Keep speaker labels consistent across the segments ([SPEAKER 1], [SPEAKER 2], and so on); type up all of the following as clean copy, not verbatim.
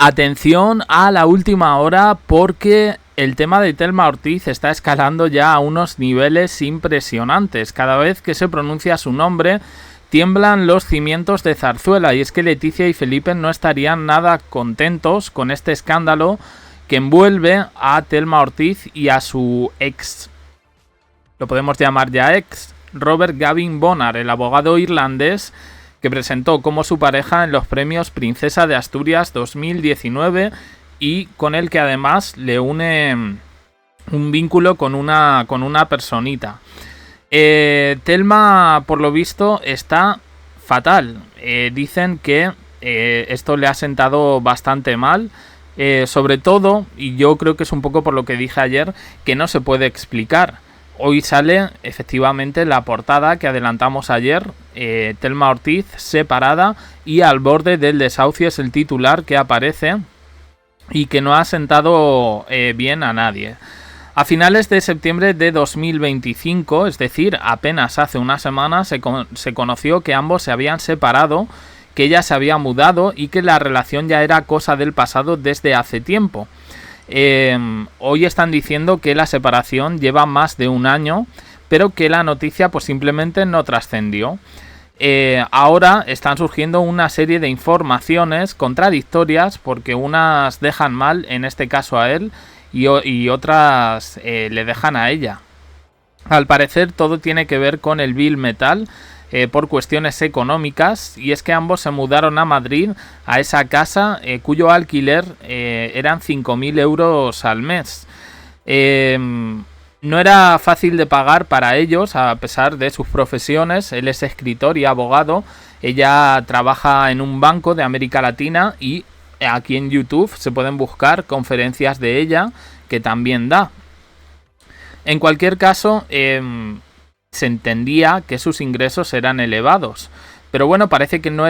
[SPEAKER 1] Atención a la última hora porque el tema de Thelma Ortiz está escalando ya a unos niveles impresionantes. Cada vez que se pronuncia su nombre tiemblan los cimientos de Zarzuela, y es que Leticia y Felipe no estarían nada contentos con este escándalo que envuelve a Thelma Ortiz y a su ex, lo podemos llamar ya ex, Robert Gavin Bonnar, el abogado irlandés que presentó como su pareja en los premios Princesa de Asturias 2019 y con el que además le une un vínculo con una personita. Thelma, por lo visto, está fatal. Dicen que esto le ha sentado bastante mal. Sobre todo, y yo creo que es un poco por lo que dije ayer, que no se puede explicar. Hoy sale efectivamente la portada que adelantamos ayer, Thelma Ortiz separada y al borde del desahucio, es el titular que aparece y que no ha sentado bien a nadie. A finales de septiembre de 2025, es decir, apenas hace una semana, se conoció que ambos se habían separado, que ella se había mudado y que la relación ya era cosa del pasado desde hace tiempo. Hoy están diciendo que la separación lleva más de un año, pero que la noticia pues simplemente no trascendió. Ahora están surgiendo una serie de informaciones contradictorias, porque unas dejan mal, en este caso a él, y otras le dejan a ella. Al parecer todo tiene que ver con el Bill Metal, por cuestiones económicas, y es que ambos se mudaron a Madrid, a esa casa cuyo alquiler eran 5.000 euros al mes. No era fácil de pagar para ellos, a pesar de sus profesiones. Él es escritor y abogado, ella trabaja en un banco de América Latina, y aquí en YouTube se pueden buscar conferencias de ella que también da. En cualquier caso, se entendía que sus ingresos eran elevados, pero bueno, parece que no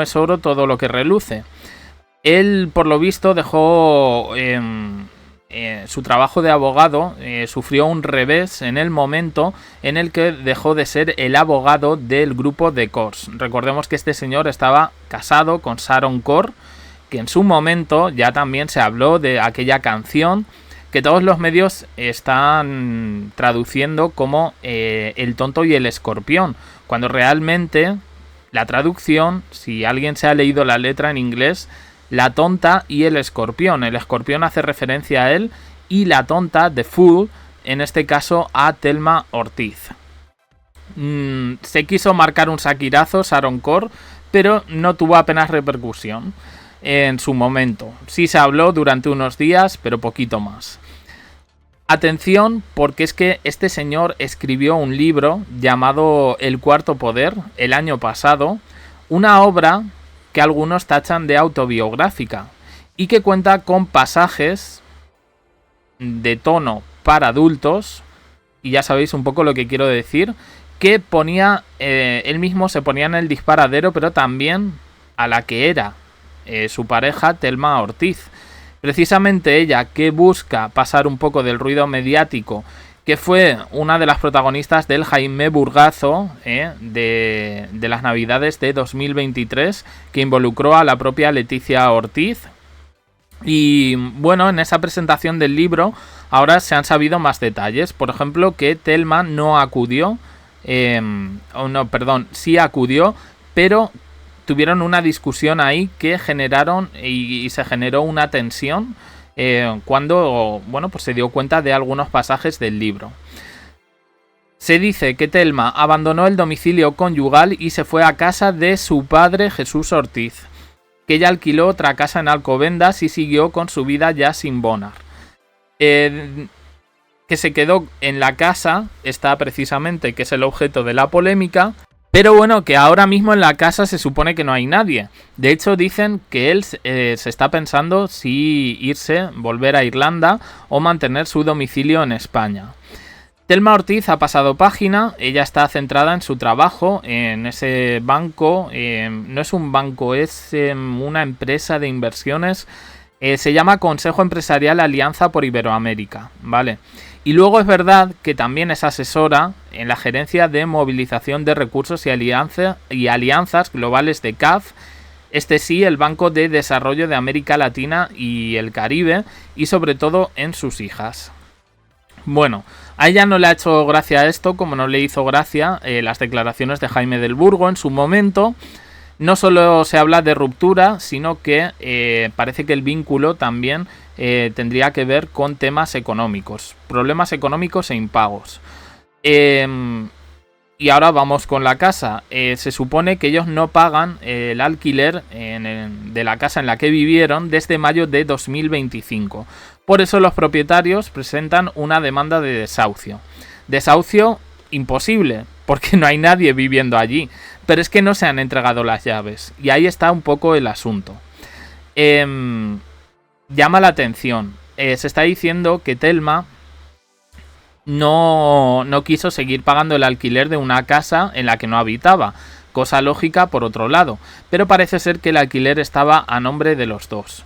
[SPEAKER 1] es oro todo lo que reluce. Él, por lo visto, dejó su trabajo de abogado, sufrió un revés en el momento en el que dejó de ser el abogado del grupo The Corrs. Recordemos que este señor estaba casado con Sharon Corr, que en su momento ya también se habló de aquella canción que todos los medios están traduciendo como El tonto y el escorpión, cuando realmente la traducción, si alguien se ha leído la letra en inglés, la tonta y el escorpión hace referencia a él, y la tonta, The Fool, en este caso a Thelma Ortiz. Se quiso marcar un saquirazo Sharon Corr, pero no tuvo apenas repercusión en su momento. Sí se habló durante unos días, pero poquito más. Atención, porque es que este señor escribió un libro llamado El Cuarto Poder el año pasado, una obra que algunos tachan de autobiográfica y que cuenta con pasajes de tono para adultos, y ya sabéis un poco lo que quiero decir, que ponía, él mismo se ponía en el disparadero, pero también a la que era su pareja, Thelma Ortiz. Precisamente ella, que busca pasar un poco del ruido mediático, que fue una de las protagonistas del Jaime Burgazo de las Navidades de 2023, que involucró a la propia Leticia Ortiz. Y bueno, en esa presentación del libro ahora se han sabido más detalles. Por ejemplo, que Thelma no acudió, sí acudió, pero tuvieron una discusión ahí que generaron y se generó una tensión cuando pues se dio cuenta de algunos pasajes del libro. Se dice que Thelma abandonó el domicilio conyugal y se fue a casa de su padre Jesús Ortiz, que ella alquiló otra casa en Alcobendas y siguió con su vida ya sin Bonnar. Que se quedó en la casa está precisamente, que es el objeto de la polémica. Pero bueno, que ahora mismo en la casa se supone que no hay nadie. De hecho, dicen que él se está pensando si irse, volver a Irlanda o mantener su domicilio en España. Thelma Ortiz ha pasado página, ella está centrada en su trabajo, en ese banco. No es un banco, es una empresa de inversiones. Se llama Consejo Empresarial Alianza por Iberoamérica, ¿vale? Y luego es verdad que también es asesora en la gerencia de movilización de recursos y alianzas globales de CAF, Este sí, el Banco de Desarrollo de América Latina y el Caribe, y sobre todo en sus hijas. Bueno, a ella no le ha hecho gracia esto, como no le hizo gracia las declaraciones de Jaime del Burgo en su momento. No solo se habla de ruptura, sino que parece que el vínculo también tendría que ver con temas económicos, problemas económicos e impagos. Y ahora vamos con la casa. Se supone que ellos no pagan el alquiler de la casa en la que vivieron desde mayo de 2025. Por eso los propietarios presentan una demanda de desahucio. Desahucio imposible, porque no hay nadie viviendo allí. Pero es que no se han entregado las llaves. Y ahí está un poco el asunto. Llama la atención. Se está diciendo que Thelma no quiso seguir pagando el alquiler de una casa en la que no habitaba, cosa lógica por otro lado, pero parece ser que el alquiler estaba a nombre de los dos.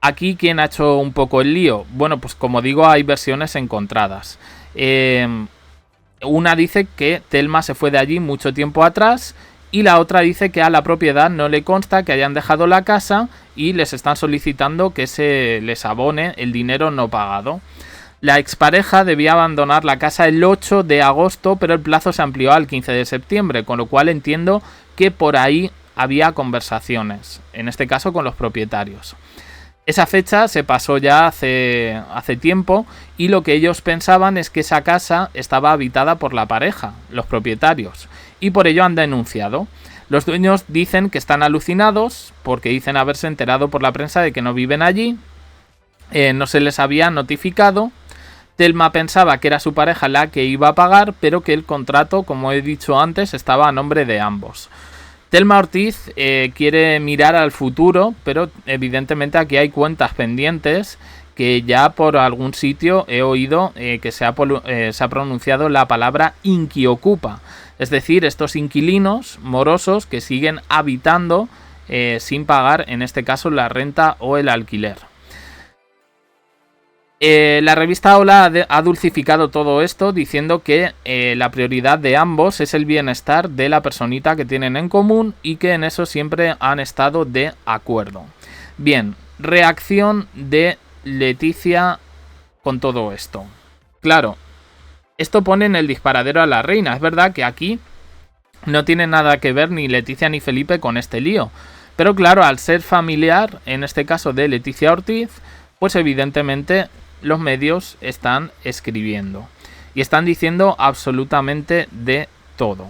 [SPEAKER 1] Aquí, ¿quién ha hecho un poco el lío? Bueno, pues como digo, hay versiones encontradas. Una dice que Thelma se fue de allí mucho tiempo atrás y la otra dice que a la propiedad no le consta que hayan dejado la casa y les están solicitando que se les abone el dinero no pagado. La expareja debía abandonar la casa el 8 de agosto, pero el plazo se amplió al 15 de septiembre, con lo cual entiendo que por ahí había conversaciones, en este caso con los propietarios. Esa fecha se pasó ya hace tiempo y lo que ellos pensaban es que esa casa estaba habitada por la pareja, los propietarios, y por ello han denunciado. Los dueños dicen que están alucinados porque dicen haberse enterado por la prensa de que no viven allí, no se les había notificado. Thelma pensaba que era su pareja la que iba a pagar, pero que el contrato, como he dicho antes, estaba a nombre de ambos. Thelma Ortiz quiere mirar al futuro, pero evidentemente aquí hay cuentas pendientes que ya por algún sitio he oído que se ha pronunciado la palabra inquiocupa. Es decir, estos inquilinos morosos que siguen habitando sin pagar, en este caso, la renta o el alquiler. La revista Hola ha dulcificado todo esto diciendo que la prioridad de ambos es el bienestar de la personita que tienen en común y que en eso siempre han estado de acuerdo. Bien, reacción de Leticia con todo esto. Claro, esto pone en el disparadero a la reina. Es verdad que aquí no tiene nada que ver ni Leticia ni Felipe con este lío. Pero claro, al ser familiar, en este caso de Leticia Ortiz, pues evidentemente los medios están escribiendo y están diciendo absolutamente de todo.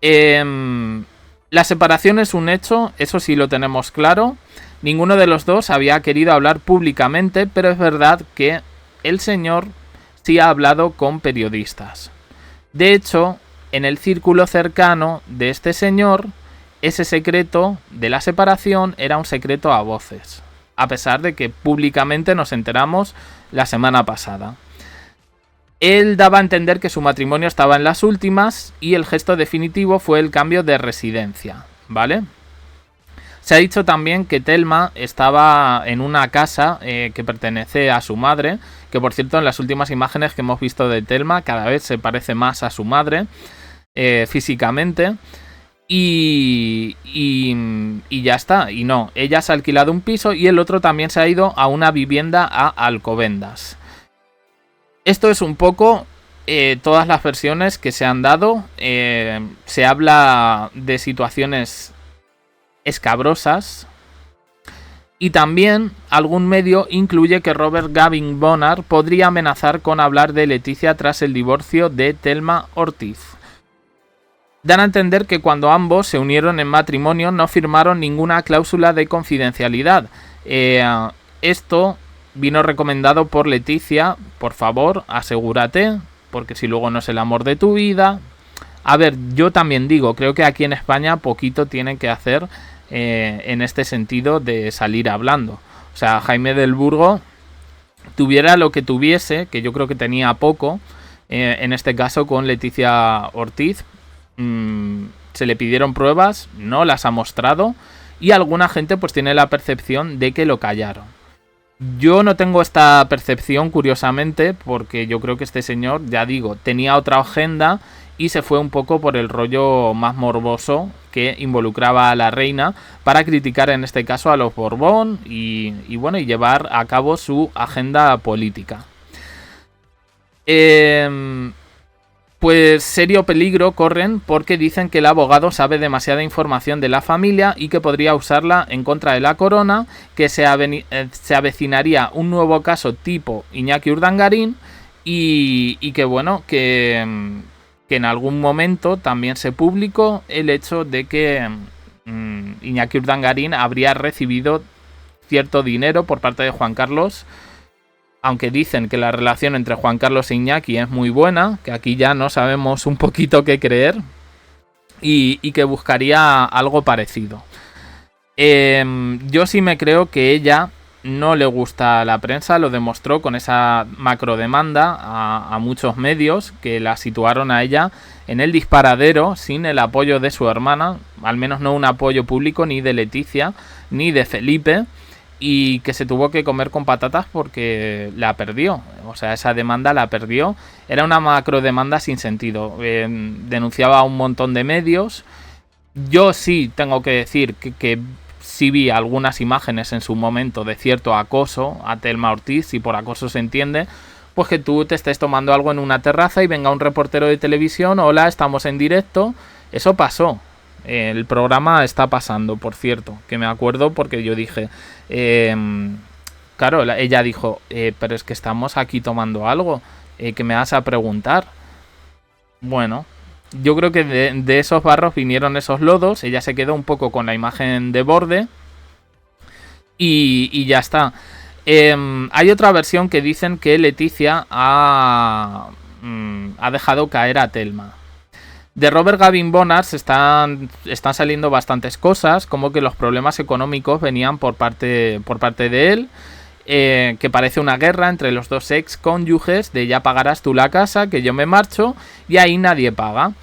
[SPEAKER 1] La separación es un hecho, eso sí lo tenemos claro. Ninguno de los dos había querido hablar públicamente, pero es verdad que el señor sí ha hablado con periodistas. De hecho, en el círculo cercano de este señor, ese secreto de la separación era un secreto a voces, a pesar de que públicamente nos enteramos la semana pasada. Él daba a entender que su matrimonio estaba en las últimas y el gesto definitivo fue el cambio de residencia, ¿vale? Se ha dicho también que Thelma estaba en una casa que pertenece a su madre, que por cierto en las últimas imágenes que hemos visto de Thelma cada vez se parece más a su madre físicamente. Y ya está, y no, ella se ha alquilado un piso y el otro también se ha ido a una vivienda a Alcobendas. Esto es un poco todas las versiones que se han dado. Se habla de situaciones escabrosas y también algún medio incluye que Robert Gavin Bonnar podría amenazar con hablar de Leticia tras el divorcio de Thelma Ortiz. Dan a entender que cuando ambos se unieron en matrimonio no firmaron ninguna cláusula de confidencialidad. Esto vino recomendado por Leticia. Por favor, asegúrate, porque si luego no es el amor de tu vida. A ver, yo también digo, creo que aquí en España poquito tienen que hacer en este sentido de salir hablando. O sea, Jaime del Burgo, tuviera lo que tuviese, que yo creo que tenía poco, en este caso con Leticia Ortiz, se le pidieron pruebas, no las ha mostrado y alguna gente pues tiene la percepción de que lo callaron. Yo no tengo esta percepción, curiosamente, porque yo creo que este señor, ya digo, tenía otra agenda y se fue un poco por el rollo más morboso que involucraba a la reina para criticar en este caso a los Borbón y bueno, y llevar a cabo su agenda política. Pues serio peligro corren porque dicen que el abogado sabe demasiada información de la familia y que podría usarla en contra de la corona, que se avecinaría un nuevo caso tipo Iñaki Urdangarín y que bueno, que en algún momento también se publicó el hecho de que Iñaki Urdangarín habría recibido cierto dinero por parte de Juan Carlos, aunque dicen que la relación entre Juan Carlos e Iñaki es muy buena, que aquí ya no sabemos un poquito qué creer, y que buscaría algo parecido. Yo sí me creo que ella no le gusta a la prensa, lo demostró con esa macrodemanda a muchos medios que la situaron a ella en el disparadero sin el apoyo de su hermana, al menos no un apoyo público ni de Leticia ni de Felipe, y que se tuvo que comer con patatas porque la perdió. O sea, esa demanda la perdió. Era una macrodemanda sin sentido. Denunciaba a un montón de medios. Yo sí tengo que decir que sí vi algunas imágenes en su momento de cierto acoso a Thelma Ortiz, y por acoso se entiende pues que tú te estés tomando algo en una terraza y venga un reportero de televisión, hola, estamos en directo. Eso pasó. El programa está pasando, por cierto, que me acuerdo porque yo dije, claro, ella dijo, pero es que estamos aquí tomando algo, que me vas a preguntar. Bueno, yo creo que de esos barros vinieron esos lodos, ella se quedó un poco con la imagen de borde y ya está. Hay otra versión que dicen que Leticia ha dejado caer a Thelma. De Robert Gavin Bonars están saliendo bastantes cosas, como que los problemas económicos venían por parte de él, que parece una guerra entre los dos ex cónyuges de ya pagarás tú la casa, que yo me marcho, y ahí nadie paga.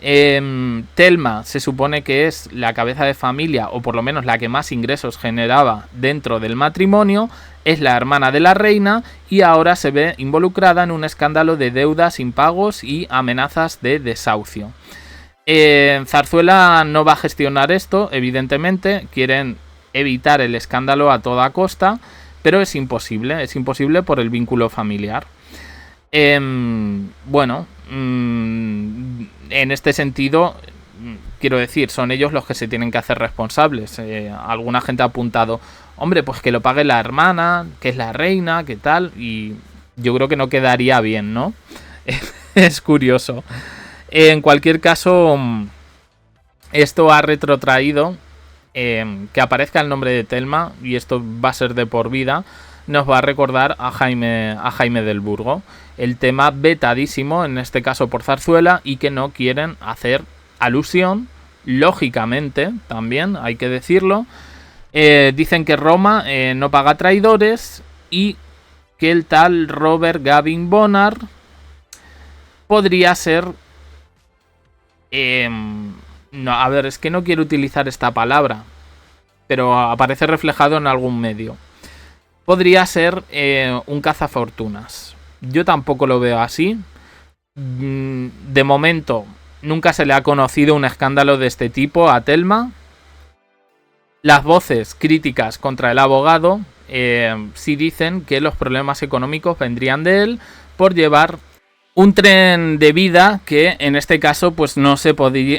[SPEAKER 1] Thelma se supone que es la cabeza de familia, o por lo menos la que más ingresos generaba dentro del matrimonio, es la hermana de la reina y ahora se ve involucrada en un escándalo de deudas, impagos y amenazas de desahucio. Zarzuela no va a gestionar esto, evidentemente, quieren evitar el escándalo a toda costa, pero es imposible por el vínculo familiar. Bueno, en este sentido, quiero decir, son ellos los que se tienen que hacer responsables. Alguna gente ha apuntado, hombre, pues que lo pague la hermana, que es la reina, que tal, y yo creo que no quedaría bien, ¿no? Es curioso. En cualquier caso, esto ha retrotraído que aparezca el nombre de Thelma, y esto va a ser de por vida, nos va a recordar a Jaime del Burgo. El tema vetadísimo, en este caso por Zarzuela, y que no quieren hacer alusión, lógicamente, también hay que decirlo. Dicen que Roma no paga traidores y que el tal Robert Gavin Bonnar podría ser... no, a ver, es que no quiero utilizar esta palabra, pero aparece reflejado en algún medio. Podría ser un cazafortunas. Yo tampoco lo veo así. De momento, nunca se le ha conocido un escándalo de este tipo a Thelma. Las voces críticas contra el abogado sí dicen que los problemas económicos vendrían de él por llevar un tren de vida que en este caso pues no se podía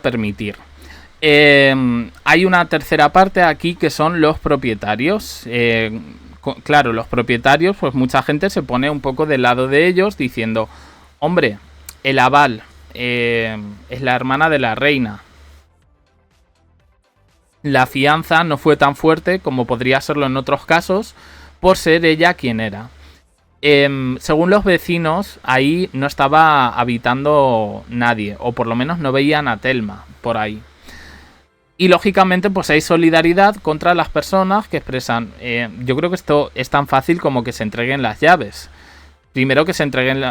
[SPEAKER 1] permitir. Hay una tercera parte aquí que son los propietarios. Claro, los propietarios, pues mucha gente se pone un poco del lado de ellos diciendo, hombre, el aval es la hermana de la reina. La fianza no fue tan fuerte como podría serlo en otros casos por ser ella quien era. Según los vecinos, ahí no estaba habitando nadie, o por lo menos no veían a Thelma por ahí. Y lógicamente pues hay solidaridad contra las personas que expresan, yo creo que esto es tan fácil como que se entreguen las llaves. Primero que se entreguen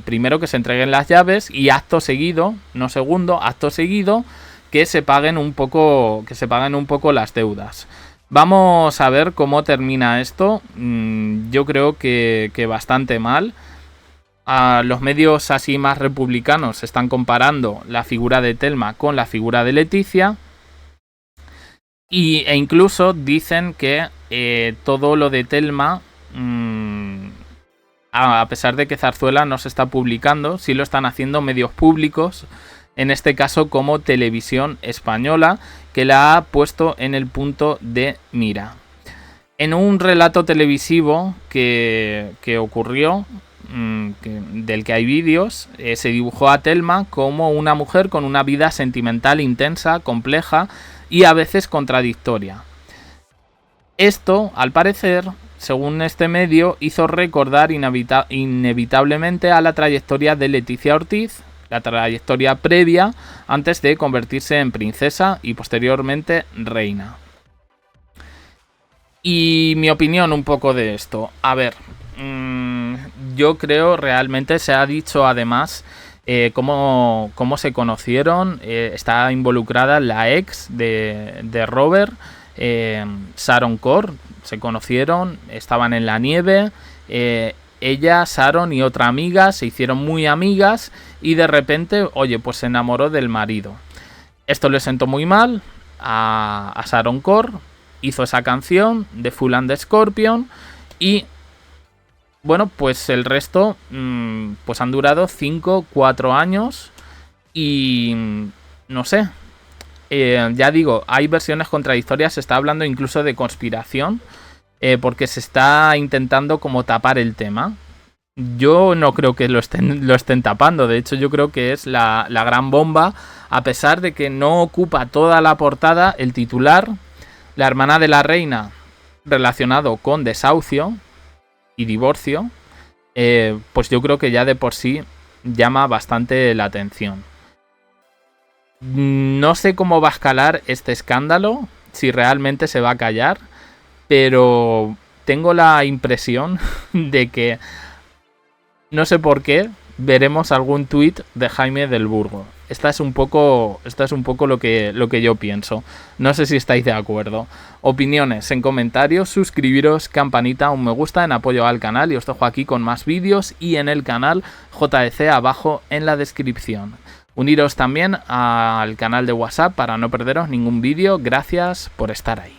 [SPEAKER 1] primero que se entreguen las llaves y acto seguido, no segundo, acto seguido, que se paguen un poco las deudas. Vamos a ver cómo termina esto. Yo creo que bastante mal. los medios así más republicanos están comparando la figura de Thelma con la figura de Leticia. E incluso dicen que todo lo de Thelma, a pesar de que Zarzuela no se está publicando, sí lo están haciendo medios públicos, en este caso como Televisión Española, que la ha puesto en el punto de mira. En un relato televisivo que ocurrió, del que hay vídeos, se dibujó a Thelma como una mujer con una vida sentimental intensa, compleja y a veces contradictoria. Esto, al parecer, según este medio, hizo recordar inevitablemente a la trayectoria de Leticia Ortiz, la trayectoria previa antes de convertirse en princesa y posteriormente reina. Y mi opinión un poco de esto. A ver, yo creo realmente, se ha dicho además cómo se conocieron. Está involucrada la ex de Robert, Sharon Corr. Se conocieron, estaban en la nieve. Ella, Sharon y otra amiga se hicieron muy amigas y de repente, oye, pues se enamoró del marido. Esto le sentó muy mal a Sharon Corr. Hizo esa canción de Full and the Scorpion y bueno, pues el resto pues han durado 4 años y no sé, ya digo, hay versiones contradictorias, se está hablando incluso de conspiración porque se está intentando como tapar el tema. Yo no creo que lo estén tapando, de hecho yo creo que es la gran bomba, a pesar de que no ocupa toda la portada el titular. La hermana de la reina, relacionado con desahucio y divorcio, pues yo creo que ya de por sí llama bastante la atención. No sé cómo va a escalar este escándalo, si realmente se va a callar, pero tengo la impresión de que, no sé por qué, veremos algún tuit de Jaime del Burgo. Esta es un poco lo que yo pienso. No sé si estáis de acuerdo. Opiniones en comentarios, suscribiros, campanita, un me gusta en apoyo al canal y os dejo aquí con más vídeos y en el canal JDC abajo en la descripción. Uniros también al canal de WhatsApp para no perderos ningún vídeo. Gracias por estar ahí.